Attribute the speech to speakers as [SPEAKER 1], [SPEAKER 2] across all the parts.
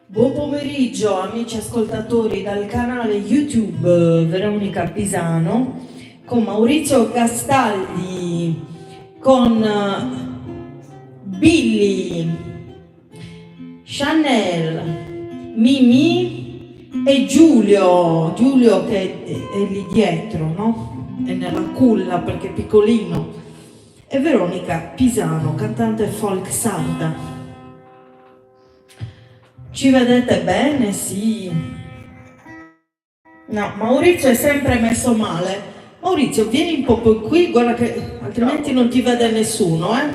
[SPEAKER 1] Buon pomeriggio amici ascoltatori dal canale YouTube Veronica Pisano con Maurizio Castaldi, con Billy, Chanel, Mimì e Giulio che è lì dietro, no? È nella culla perché è piccolino, e Veronica Pisano, cantante folk sarda. Ci vedete bene? Sì. No, Maurizio è sempre messo male. Maurizio, vieni un po' qui, guarda che altrimenti non ti vede nessuno, eh?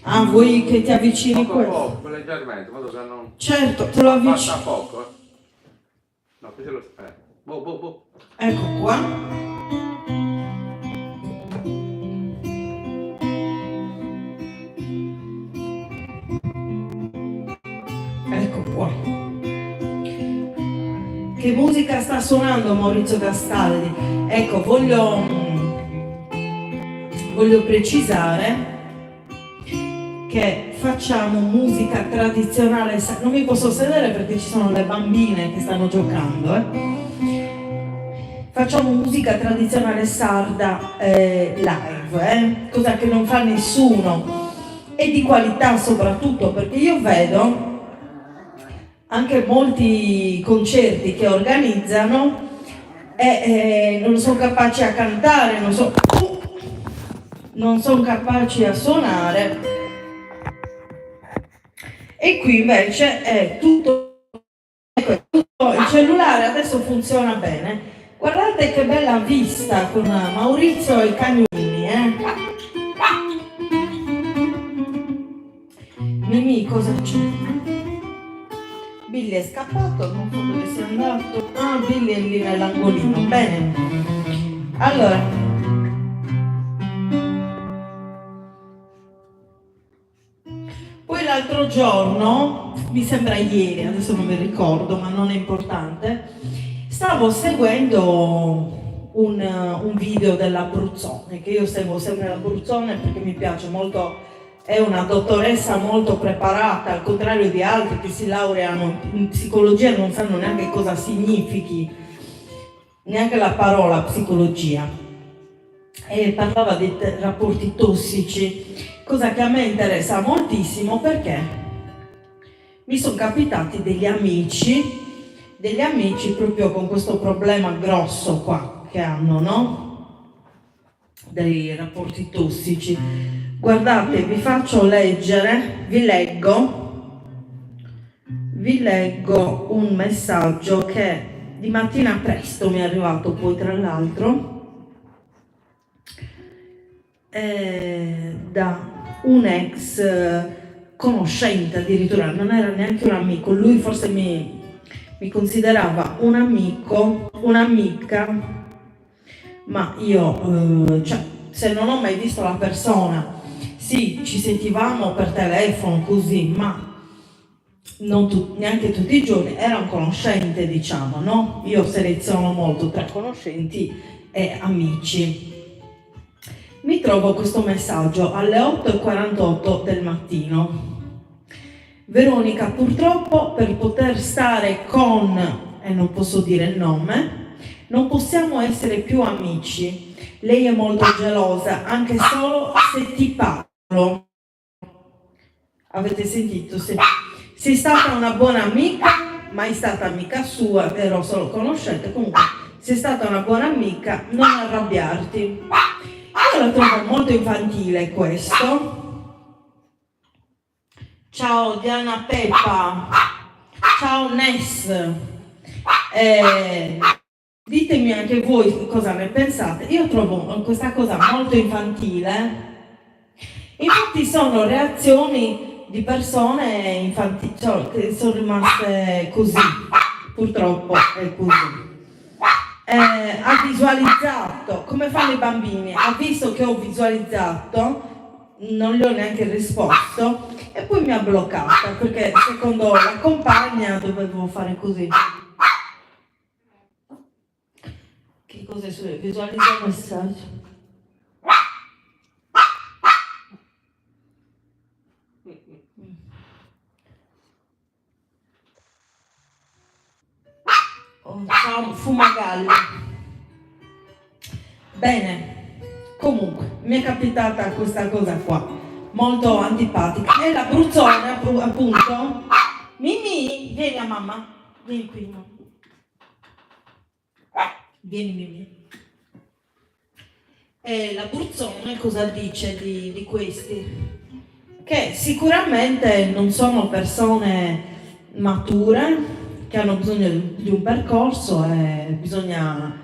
[SPEAKER 1] Ah, vuoi che ti avvicini
[SPEAKER 2] poco,
[SPEAKER 1] qua?
[SPEAKER 2] poco, leggermente, modo che non...
[SPEAKER 1] Certo, te lo avvicino.
[SPEAKER 2] Basta poco, eh. No, così lo... boh.
[SPEAKER 1] Ecco qua. Ecco qua. Che musica sta suonando Maurizio Castaldi? Ecco, voglio precisare che facciamo musica tradizionale. Non mi posso sedere perché ci sono le bambine che stanno giocando, Facciamo musica tradizionale sarda live, cosa che non fa nessuno, e di qualità soprattutto, perché io vedo anche molti concerti che organizzano e non sono capaci a cantare, non sono capaci a suonare, e qui invece è tutto, il cellulare adesso funziona bene. Guardate che bella vista con Maurizio e i cagnolini, Mimì, cosa c'è? Billy è scappato, non so dove sia andato. Ah, Billy è lì nell'angolino, bene. Allora, poi l'altro giorno, mi sembra ieri, adesso non mi ricordo, ma non è importante, stavo seguendo un video dell'Abruzzone, che io seguo sempre l'Abruzzone perché mi piace molto. È una dottoressa molto preparata, al contrario di altri che si laureano in psicologia e non sanno neanche cosa significhi, neanche la parola psicologia. E parlava di rapporti tossici, cosa che a me interessa moltissimo perché mi sono capitati degli amici proprio con questo problema grosso qua che hanno, no? Dei rapporti tossici. Guardate, vi faccio leggere, vi leggo un messaggio che di mattina presto mi è arrivato, poi tra l'altro, da un ex conoscente, addirittura non era neanche un amico, lui forse mi considerava un amico, un'amica, ma io, se non ho mai visto la persona, sì, ci sentivamo per telefono così, ma non neanche tutti i giorni, era un conoscente, diciamo, no? Io seleziono molto tra conoscenti e amici. Mi trovo questo messaggio alle 8:48 del mattino. Veronica, purtroppo per poter stare con, e non posso dire il nome, non possiamo essere più amici. Lei è molto gelosa, anche solo se ti parlo. Avete sentito? Sei stata una buona amica, mai stata amica sua, ero solo conoscente, comunque sei stata una buona amica, non arrabbiarti. Io lo trovo molto infantile questo. Ciao Diana Peppa, ciao Ness, ditemi anche voi cosa ne pensate. Io trovo questa cosa molto infantile. Infatti sono reazioni di persone infantili, cioè, che sono rimaste così, purtroppo è così. Ha visualizzato, come fanno i bambini, ha visto che ho visualizzato, non gli ho neanche risposto e poi mi ha bloccata perché secondo la compagna dovevo fare così. Che cos'è? Visualizza il messaggio. Fumagalli. Bene, comunque mi è capitata questa cosa qua, molto antipatica. E l'Abruzzone, appunto, Mimì, vieni a mamma, vieni qui, mamma. Vieni Mimì. E l'Abruzzone cosa dice di questi? Che sicuramente non sono persone mature, che hanno bisogno di un percorso e bisogna,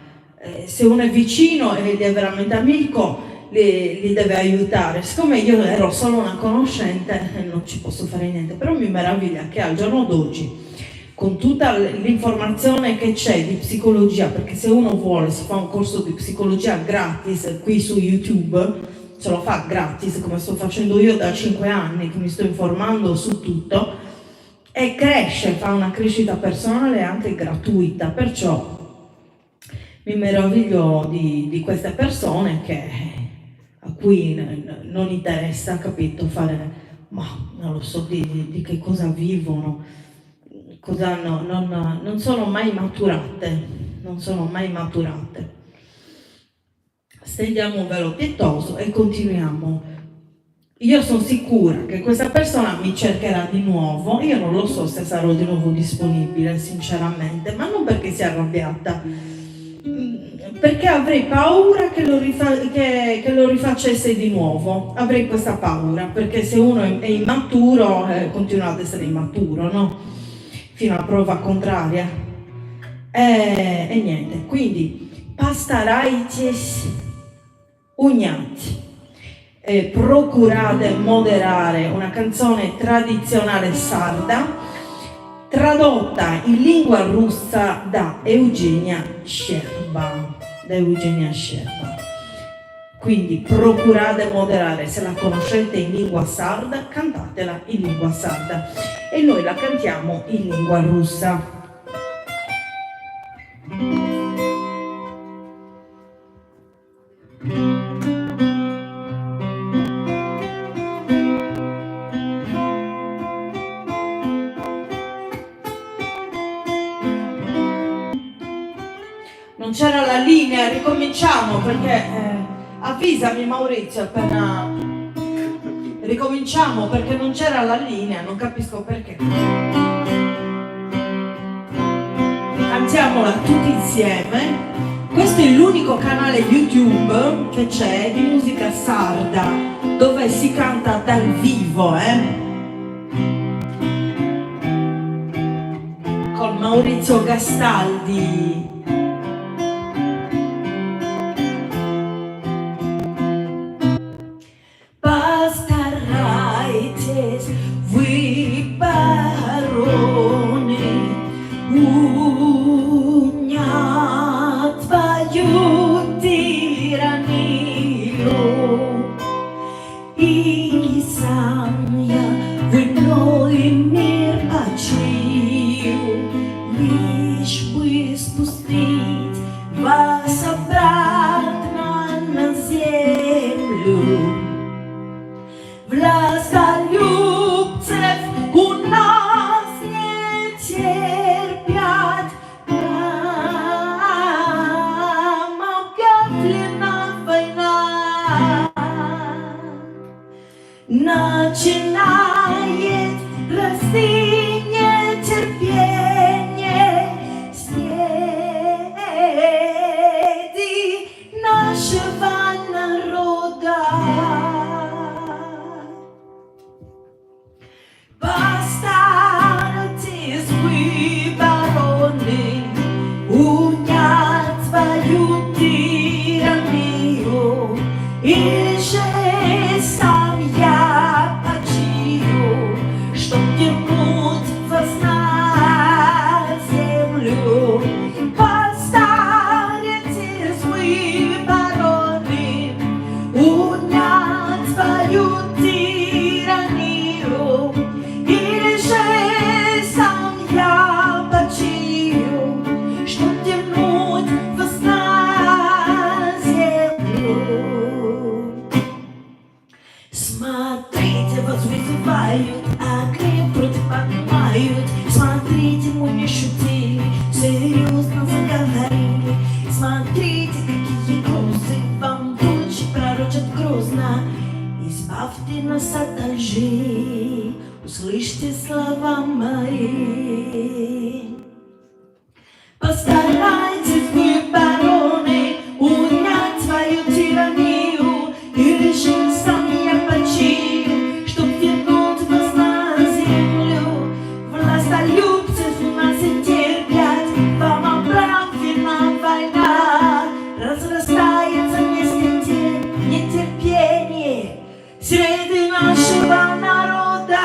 [SPEAKER 1] se uno è vicino e gli è veramente amico, li deve aiutare. Siccome io ero solo una conoscente, non ci posso fare niente, però mi meraviglia che al giorno d'oggi, con tutta l'informazione che c'è di psicologia, perché se uno vuole si fa un corso di psicologia gratis qui su YouTube, ce lo fa gratis, come sto facendo io da 5 anni, che mi sto informando su tutto, e cresce, fa una crescita personale anche gratuita. Perciò mi meraviglio di queste persone a cui non interessa, capito, fare, ma non lo so di che cosa vivono, non sono mai maturate, Stendiamo un velo pietoso e continuiamo. Io sono sicura che questa persona mi cercherà di nuovo, io non lo so se sarò di nuovo disponibile, sinceramente, ma non perché sia arrabbiata, perché avrei paura che lo rifacesse di nuovo, avrei questa paura, perché se uno è immaturo, continua ad essere immaturo, no? Fino a prova contraria. E niente, quindi pastaraites ugnati. Procurate moderare, una canzone tradizionale sarda tradotta in lingua russa da Eugenia Scerba. Quindi procurate moderare, se la conoscete in lingua sarda, cantatela in lingua sarda e noi la cantiamo in lingua russa. Non c'era la linea, ricominciamo perché avvisami Maurizio appena ricominciamo perché non c'era la linea, non capisco perché. Cantiamola tutti insieme. Questo è l'unico canale YouTube che c'è di musica sarda dove si canta dal vivo, con Maurizio Gastaldi. Вы бароны, унят твою тиранию, и сам я в иной мир очию, лишь бы спустить вас обратно на землю. Властолюбцев у нас не терпят, нам объявлена война. Начинает расти нетерпение среди нашего народа. Постарайтесь вы, бароны, унять свою тиранию, или же сам я почию, чтоб вернуть вас на землю. Постарайтесь вы, бароны, унять свою тиранию, или же сам я почию, чтоб вернуть вас на землю. Смотрите, вас вызывают, а крепко поднимают. Смотрите, мы не шутили, серьезно заговорили. ты нас одолжи, услышьте слова мои. Постарайтесь, вы, бароны, унять свою тиранию, и режим сам я почию, чтоб вернуть вас на землю. Властолюбцев нас и терпят, вам оправдана война. Разрастается нетерпение среди нашего народа.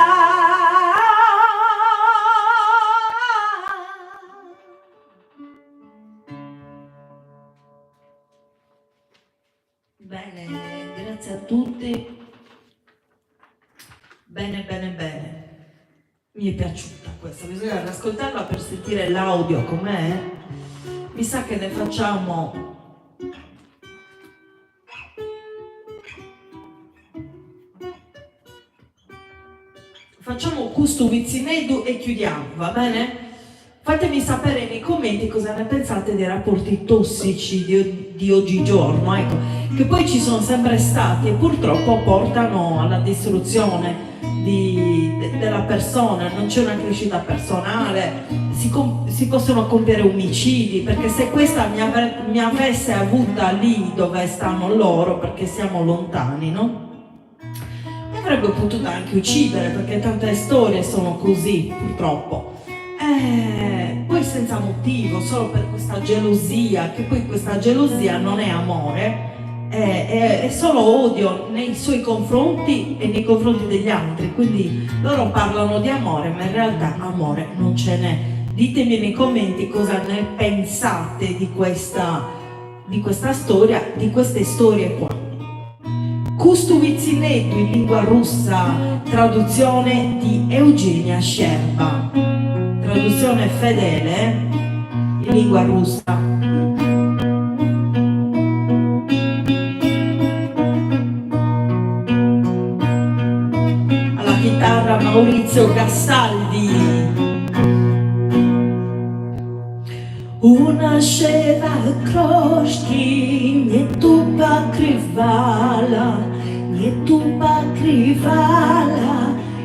[SPEAKER 1] Bene, grazie a tutti. Bene, bene, bene. Mi è piaciuta questa, bisogna ascoltarla per sentire l'audio com'è. Mi sa che ne facciamo questo Vizinedu e chiudiamo, va bene? Fatemi sapere nei commenti cosa ne pensate dei rapporti tossici di oggigiorno, ecco, che poi ci sono sempre stati e purtroppo portano alla distruzione della persona, non c'è una crescita personale, si possono compiere omicidi, perché se questa mi avesse avuta lì dove stanno loro, perché siamo lontani, no? Avrebbe potuto anche uccidere, perché tante storie sono così, purtroppo. Poi senza motivo, solo per questa gelosia, che poi questa gelosia non è amore, è solo odio nei suoi confronti e nei confronti degli altri. Quindi loro parlano di amore, ma in realtà amore non ce n'è. Ditemi nei commenti cosa ne pensate di questa storia, di queste storie qua. Custu Vizinedu in lingua russa, traduzione di Eugenia Scerba, traduzione fedele in lingua russa. Alla chitarra Maurizio Gastaldi. Una sceva крошки, нету покрывала,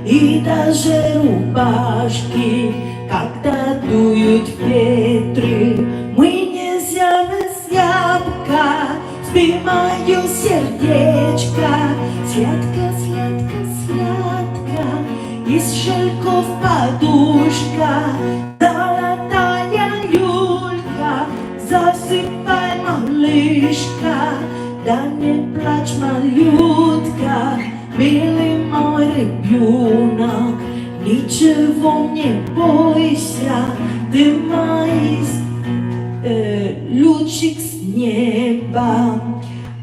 [SPEAKER 1] и даже рубашки, когда дуют ветры, мы не зябка, спи мое сердечко, сладко, сладко, сладко, из шелков подушка, золотая люлька, засыпай, малышка, да не плачь, малютка, милый мой ребенок, ничего не бойся, ты мой лучик с неба.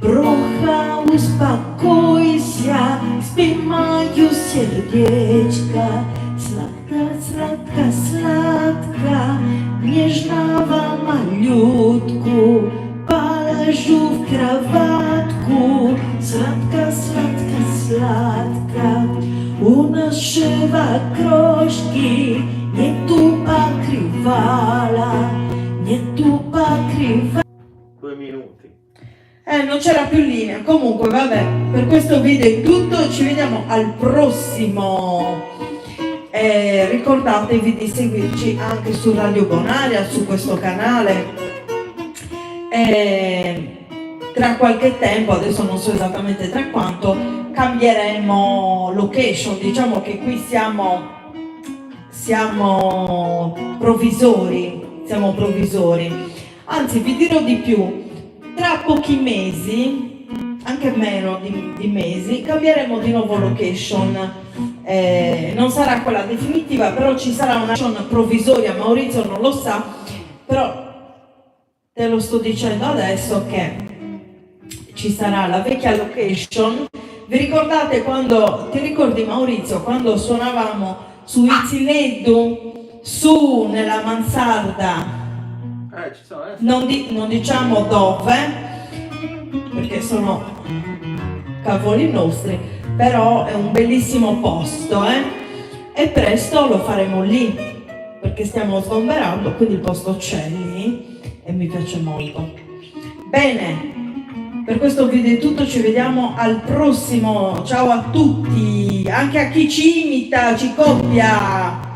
[SPEAKER 1] Броха, успокойся, спи мое сердечко, сладко, сладко, сладко, нежного малютку положу в кроватку, сладко, сладко, сладко. У нашего крошки нету покрывала, нету покрывала.
[SPEAKER 2] 2 minuti.
[SPEAKER 1] Non c'era più linea. Comunque, vabbè, per questo video è tutto. Ci vediamo al prossimo. Ricordatevi di seguirci anche su Radio Bonaria, su questo canale. Tra qualche tempo, adesso non so esattamente tra quanto, cambieremo location. Diciamo che qui siamo provvisori. Anzi, vi dirò di più. Tra pochi mesi, anche meno di mesi, cambieremo di nuovo location. Non sarà quella definitiva, però ci sarà una location provvisoria. Maurizio non lo sa, però te lo sto dicendo adesso che ci sarà la vecchia location. Vi ricordate ti ricordi Maurizio, quando suonavamo su Vizinedu, su nella mansarda?
[SPEAKER 2] Ci sono,
[SPEAKER 1] Non diciamo dove, perché sono cavoli nostri, però è un bellissimo posto, e presto lo faremo lì, perché stiamo sgomberando, quindi il posto c'è lì e mi piace molto. Bene, Per questo video è tutto, ci vediamo al prossimo. Ciao a tutti, anche a chi ci imita, ci copia.